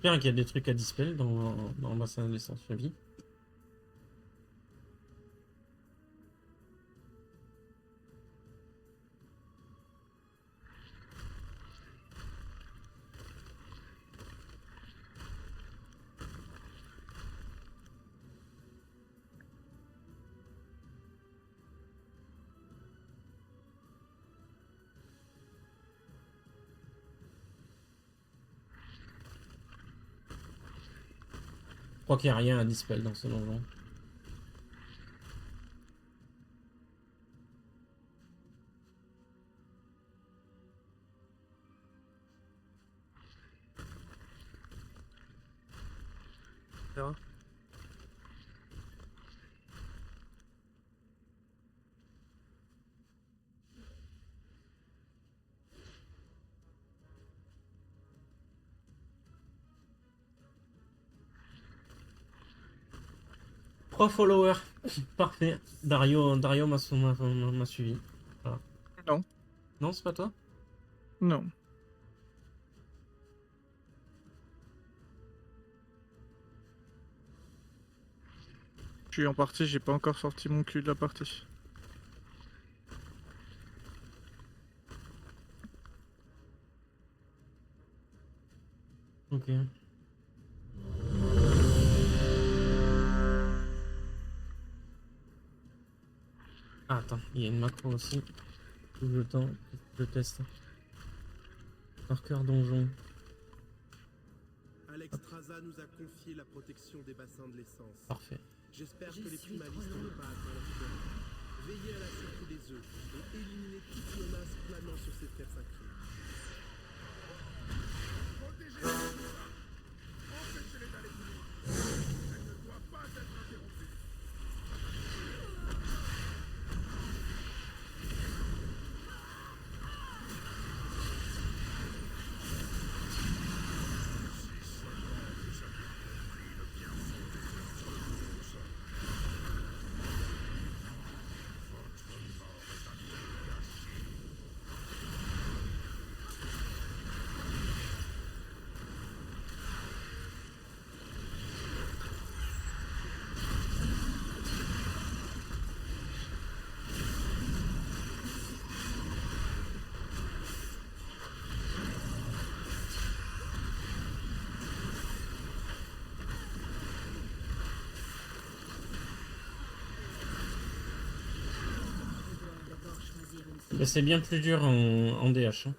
J'espère qu'il y a des trucs à dispel dans le bassin de l'essence vie. Je crois qu'il n'y a rien à dispel dans ce donjon. Ça va. Trois followers. Parfait. Dario m'a suivi. Voilà. Non, Non, c'est pas toi? non. Je suis en partie, j'ai pas encore sorti mon cul de la partie. Ok. Ah, attends, il y a une macro aussi. Tout le temps, je teste. Marqueur donjon. Alex Traza nous a confié la protection des bassins de l'essence. Parfait. J'espère que les primalistes n'ont pas atteint l'antidote. Veillez à la sûreté des œufs et éliminez toute menace planant sur ces terres sacrées. Mais c'est bien plus dur en DH. Hein.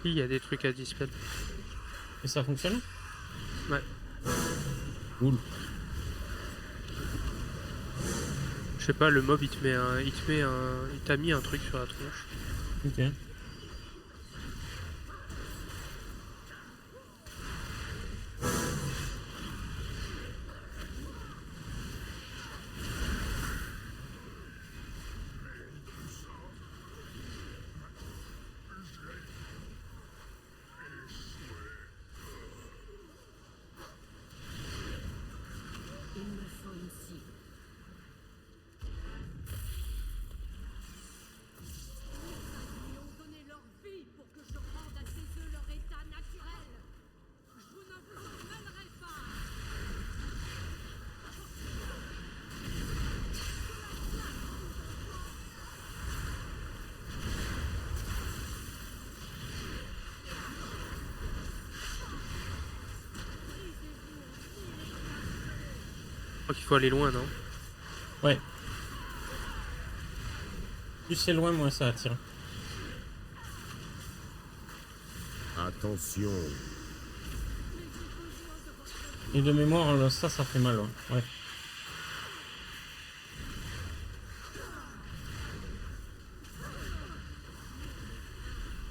Il y a des trucs à dispel. Et ça fonctionne? Ouais. Cool. Je sais pas, le mob il te met un. Il t'a mis un truc sur la tronche. Ok. Il me faut une cible. Ils ont donné leur vie pour que je rende à ces œufs leur état naturel. Je ne vous en mêlerai pas. Je crois qu'il faut aller loin, non? Ouais. Plus c'est loin, moins ça attire. Attention. Et de mémoire, ça fait mal. Ouais.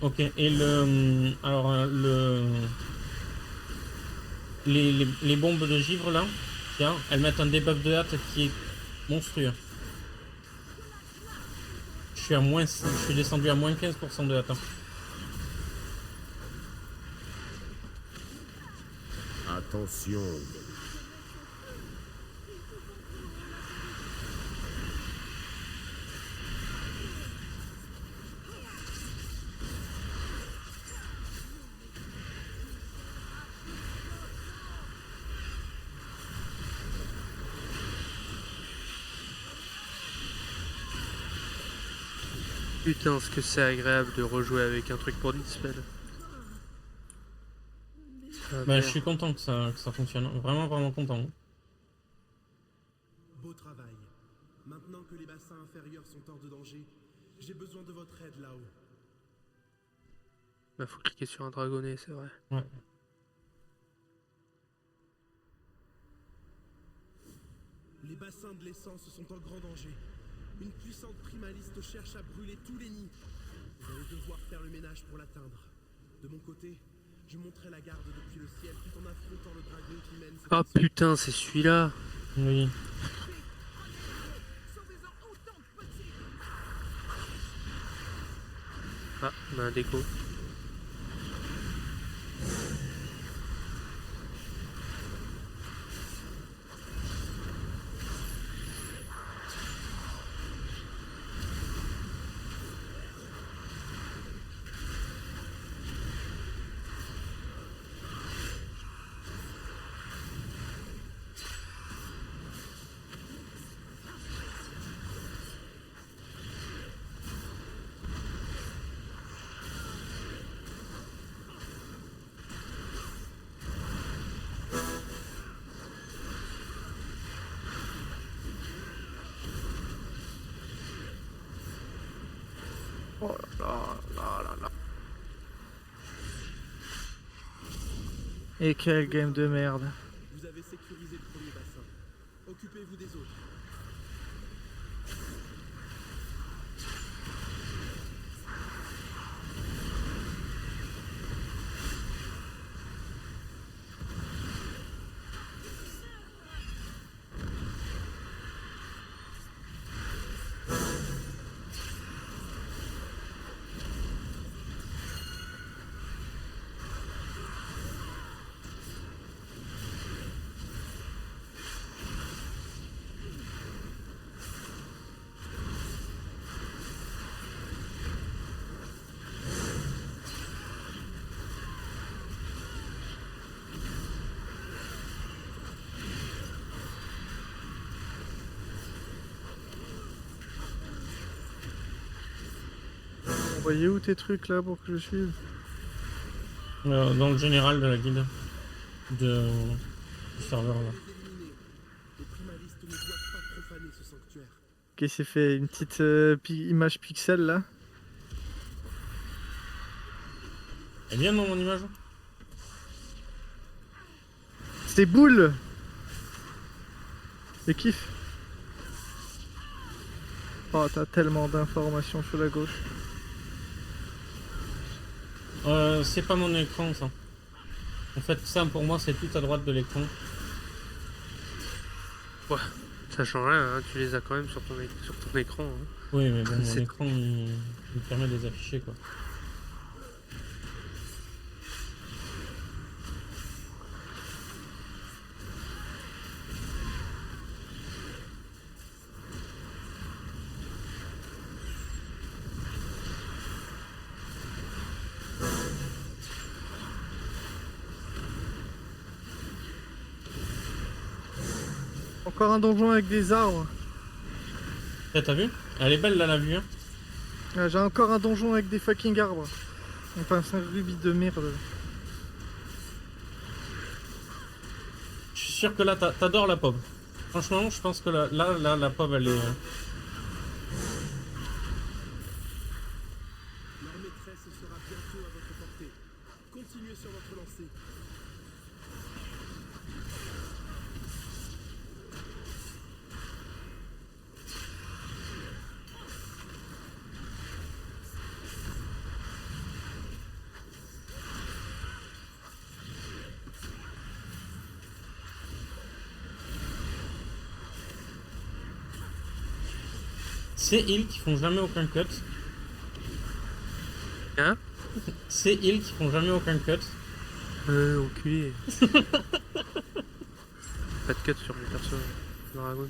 Ok, et le... Alors, les bombes de givre, là, tiens, elles mettent un debuff de hâte qui est monstrueux. Je suis descendu à moins 15% de hâte. Hein. Attention. Putain, ce que c'est agréable de rejouer avec un truc pour dispel. Ah, Bah, je merde. suis content que ça fonctionne. Vraiment, vraiment content. Beau travail. Maintenant que les bassins inférieurs sont hors de danger, j'ai besoin de votre aide là-haut. Bah, faut cliquer sur un dragonnet, c'est vrai. Ouais. Les bassins de l'essence sont en grand danger. Une puissante primaliste cherche à brûler tous les nids. Vous allez devoir faire le ménage pour l'atteindre. De mon côté, je monterai la garde depuis le ciel tout en affrontant le dragon qui mène cette Ah mission. putain, c'est celui-là. Oui. Ah, on a un déco. Oh là là là là. Et quel game de merde. Vous avez sécurisé le premier bassin. Occupez-vous des autres. Envoyez où tes trucs là pour que je suive? Dans le général de la guilde. Du serveur, là. Les éliminer. Les primalistes ne doivent pas profaner ce sanctuaire. Ok, c'est fait une petite image pixel là. Elle est bien dans mon image. C'est boule. Et kiff. Oh, t'as tellement d'informations sur la gauche. C'est pas mon écran, ça. En fait, ça, pour moi, c'est tout à droite de l'écran. Ouais, ça change rien, hein, tu les as quand même sur ton écran. Hein. Oui, mais bon, mon C'est- écran, il permet de les afficher, quoi. Encore un donjon avec des arbres. T'as vu? Elle est belle, là, la vue, hein. Ah, j'ai encore un donjon avec des fucking arbres. Enfin, c'est un rubis de merde. Je suis sûr que là, t'adores la pop. Franchement, je pense que là, la pop, elle est... Leur maîtresse sera bientôt à votre portée. Continuez sur votre lancée. Ces heals qui font jamais aucun cut. Hein? Ces heals qui font jamais aucun cut. Enculé. Pas de cut sur mes persos. Dragon.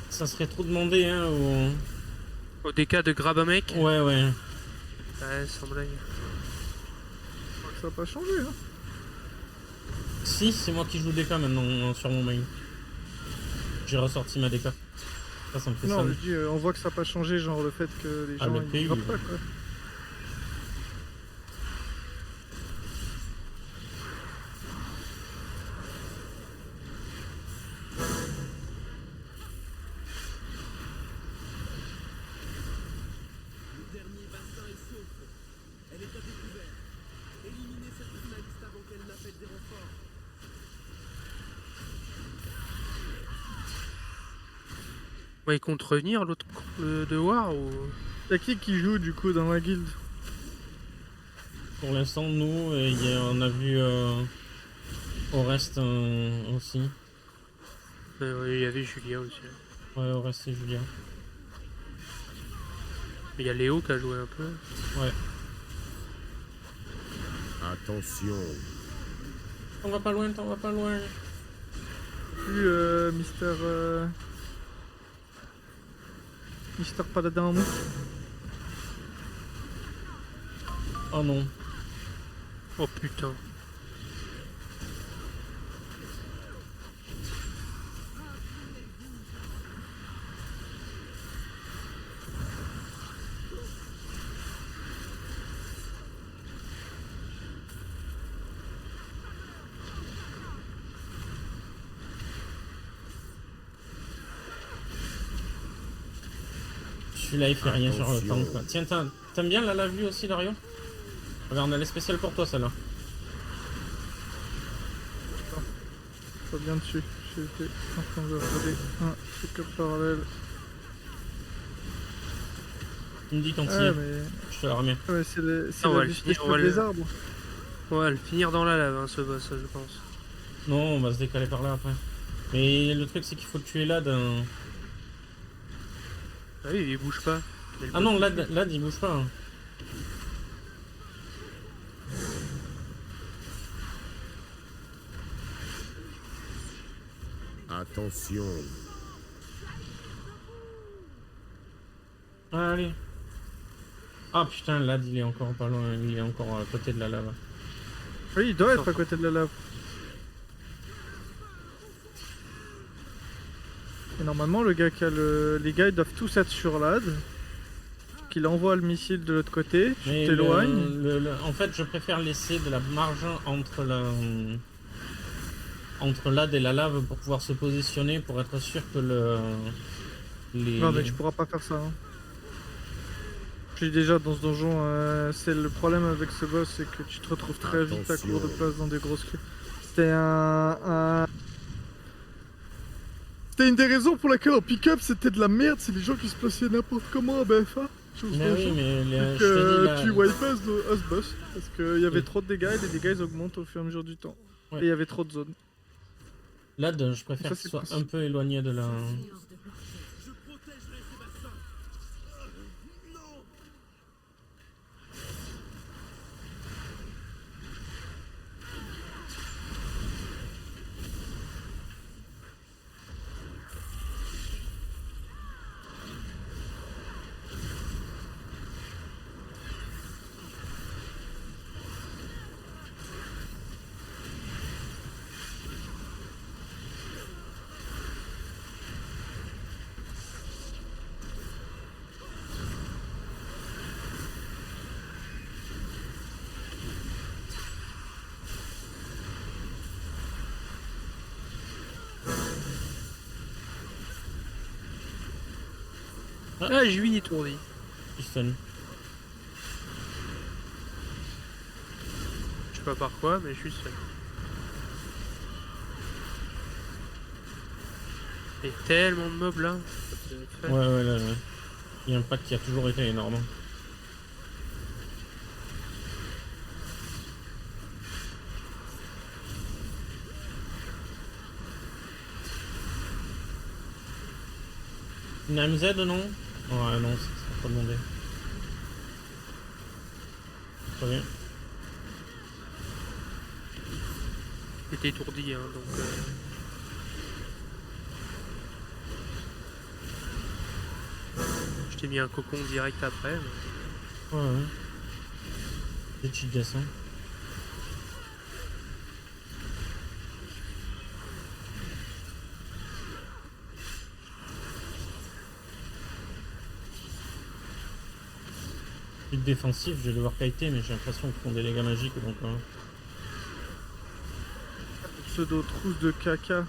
Ça serait trop demandé, hein, au... Au DK de grab un mec? Ouais, ouais. Ouais, sans blague. Ça n'a pas changé, hein. Si, c'est moi qui joue DK maintenant sur mon main. J'ai ressorti ma DK. Ça me fait Non, ça. je dis, on voit que ça n'a pas changé, genre le fait que les Ah, gens le ils PU, grappent pas, quoi. Le dernier bassin est sauf. Elle est à découvert. Éliminez cette primaliste avant qu'elle n'appelle des renforts. Ouais, ils comptent revenir l'autre de War ou. Y'a qui joue du coup dans la guilde? Pour l'instant, nous, on a vu Orest aussi. Ouais, il y avait Julia aussi. Ouais, Orest et Julia. Mais il y a Léo qui a joué un peu. Ouais. Attention. On va pas loin, on va pas loin. Plus Mister Paladin en mou. Oh non. Oh putain. Celui-là, il fait rien sur le Attention. tank, quoi. Tiens, t'aimes bien la lave vue aussi, Dario? Regarde, elle est spéciale pour toi, celle-là. Pas bien dessus. J'étais en train de regarder un truc parallèle. Tu me dis quand il Ah, est, mais. je te la remets. Ouais, c'est On va la le vue finir, spéciale on va le- des arbres. On va le finir dans la lave, hein, ce boss, je pense. Non, on va se décaler par là après. Mais le truc, c'est qu'il faut tuer Lad. Ah oui, il bouge pas. Mais le Ah boss, non, il Lad, Lad il bouge pas. Hein. Attention. Allez. Ah putain, Lad, il est encore pas loin. Il est encore à côté de la lave. Oui, il doit être à côté de la lave. Et normalement, le gars qui a les gars ils doivent tous être sur l'AD. Qu'il envoie le missile de l'autre côté, tu Mais t'éloignes. en fait, je préfère laisser de la marge entre Lad et la lave pour pouvoir se positionner pour être sûr que Non, mais tu pourras pas faire ça. Hein. Je suis déjà dans ce donjon, c'est le problème avec ce boss, c'est que tu te retrouves très vite à court de place dans des grosses queues. C'était C'était une des raisons pour laquelle en pick-up c'était de la merde, c'est les gens qui se plaçaient n'importe comment à BFA. Mais oui, mais Donc, je te dis, tu wipes à ce boss, parce qu'il y avait Oui. trop de dégâts et les dégâts ils augmentent au fur et à mesure du temps. Ouais. Et il y avait trop de zones. Lad, je préfère Ça, qu'il c'est soit possible. un peu éloigné de la... Je protégerai ces bassins. Non. Ah, j'ai eu une étourdie. Piston. Je sais pas par quoi, mais je suis seul. Il y a tellement de mobs là. Ça peut être fait. Ouais, ouais, là, ouais. Il y a un pack qui a toujours été énorme. Une MZ non? Ouais non, ça sera pas demandé. Très bien. J'étais étourdi, hein, donc... Je t'ai mis un cocon direct après. Mais... Ouais, ouais. Des petits dessins. Plus défensif, je vais devoir kiter, mais j'ai l'impression qu'ils font des dégâts magiques donc. Pseudo trousse de caca.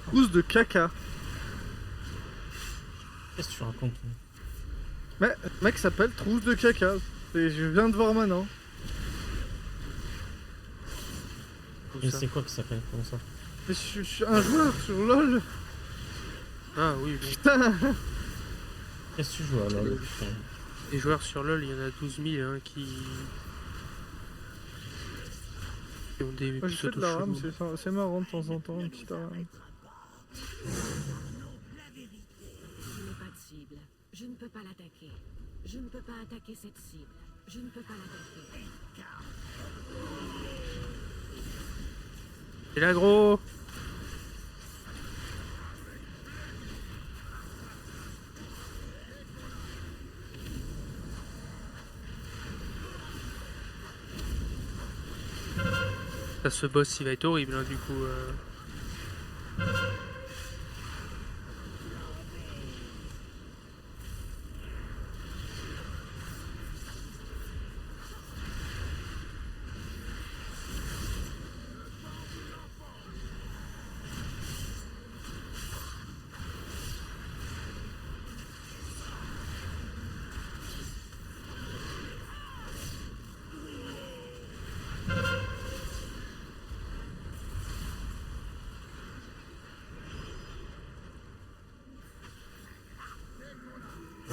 Trousse de caca. Qu'est-ce que tu racontes? Mais le mec s'appelle trousse de caca. Et je viens de voir maintenant. Et c'est quoi qui s'appelle comme ça? Mais je suis un joueur sur LoL. Ah oui, oui. Putain. Qu'est-ce que tu joues alors? Putain. Les joueurs sur LoL, il y en a 12 000 hein, qui ont des Moi j'ai fait de pseudos la rame, chelous. c'est marrant de temps en temps, une petite rame. Je n'ai pas de cible. Je ne peux pas l'attaquer. Je ne peux pas attaquer cette cible. Je ne peux pas l'attaquer. C'est l'aggro. Ça, ce boss il va être horrible hein, du coup.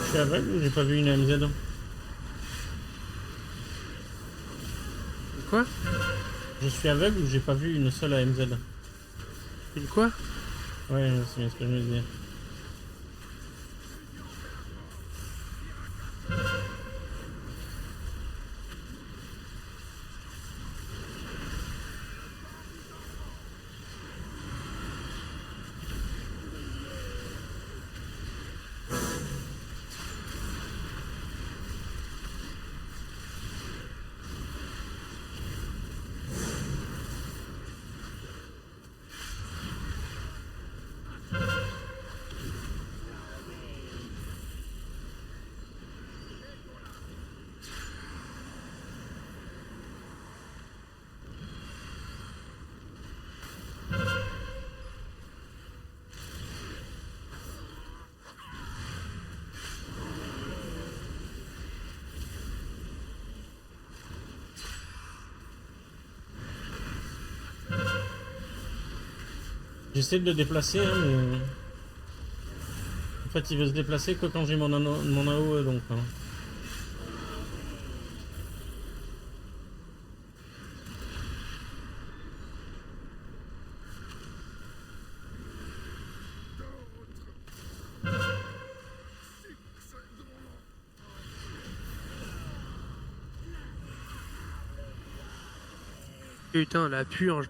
Je suis aveugle ou j'ai pas vu une MZ? Quoi? Je suis aveugle ou j'ai pas vu une seule AMZ? Une quoi? Ouais, c'est bien ce que je me disais. J'essaie de le déplacer, hein, mais... En fait, il veut se déplacer que quand j'ai mon AOE, donc... Hein. Putain, la purge.